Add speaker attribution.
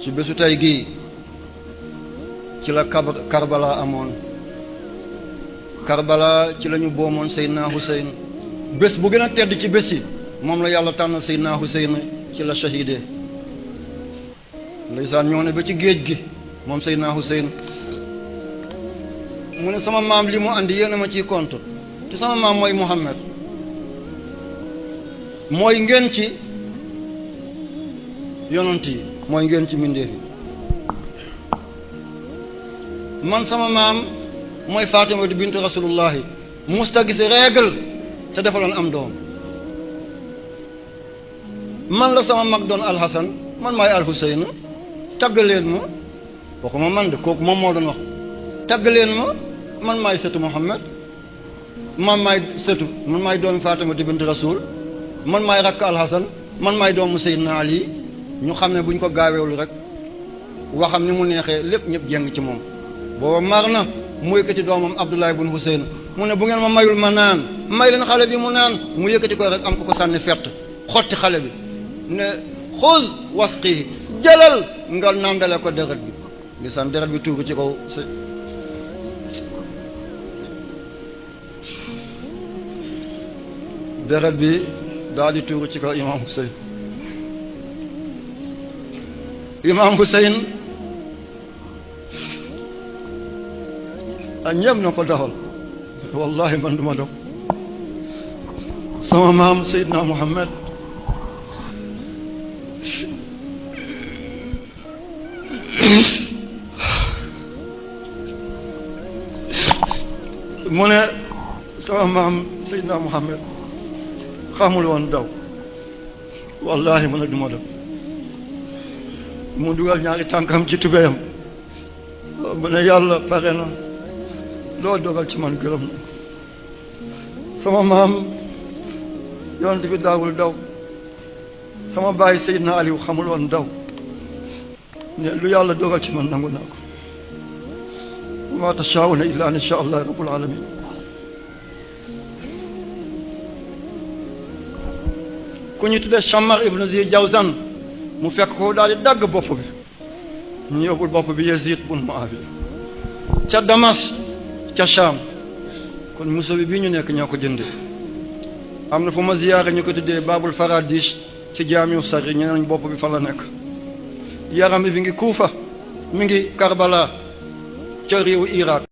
Speaker 1: ci bésu tey gii ci la Karbala amoon. Karbala ci lañu boomoon Seydina Hussein bés bu gën a tedd ci bés yi moom la yàlla tànn Seydina Hussein ci la shahide. ndeysaan ñoo ne ba ci géej gi moom Seydina Hussein mu ne sama maam li mu andi yéen a ma ciy compte te sama maam mooy Muhammad mooy ngeen ci yonent yi mooy ngeen ci mbindeef yi man sama maam mooy Fatima bintu rasulullahi musta gis règle te defaloon am doom man la sama mag doon alxasan man maay alxuseyn tagg leen ma waxuma man de kooku moom moo doon wax tagg leen ma man maay sëtu Muhammad man maay sëtu man maay doomi Fatima bintu rasul man maay rakk alxasan man maay doomu Seydina Ali ñu xam ne buñ ko gaawewul rek waxam ni mu neexee lépp ñëpp jeng ci moom booba mar na mu yëkkati doomam Abdullah ibn Hussein mu ne bu ngeen ma mayul ma naan may leen xale bi mu naan mu yëkkati ko rek am ko sànni fett xotti xale bi ne xuz wasqihi jëlal nga nàndale ko deret bi ngi san deret bi tuuru ci kaw deret bi daal di tuuru ci kaw imam Hussein a ñëpp na ko doxal wallahi man duma dog sama maam Seydina Muhammad mu ne sama maam Seydina Muhammad xamul woon daw wallahi man duma dog mu dugal ñaari tànkam ci tubéyam mu ne yàlla pare na loo dogal ci man gërëm na sama maam yonent bi daawul daw sama baay Seydina Aliou xamul woon daw ne lu yàlla dogal ci man nangu naa ko wa ma tashaa'una illa an yashaa Allah rabbul alamin ku ñu tuddee Shammar ibn Zi Jawzan mu fekk ko daal di dagg bopp bi ñu yóbbul bopp bi Yazid bun Muawiya ca Damas ca Sham kon muso bi ñu nekk ñoo ko jëndee am na fu ma ziyaare ñu ko tuddee Babul Faradish ci jaamiu Sari ñu nañ bopp bi fa la nekk yaram bi mi ngi Kuufa mi ngi Karbala ca réewu Irak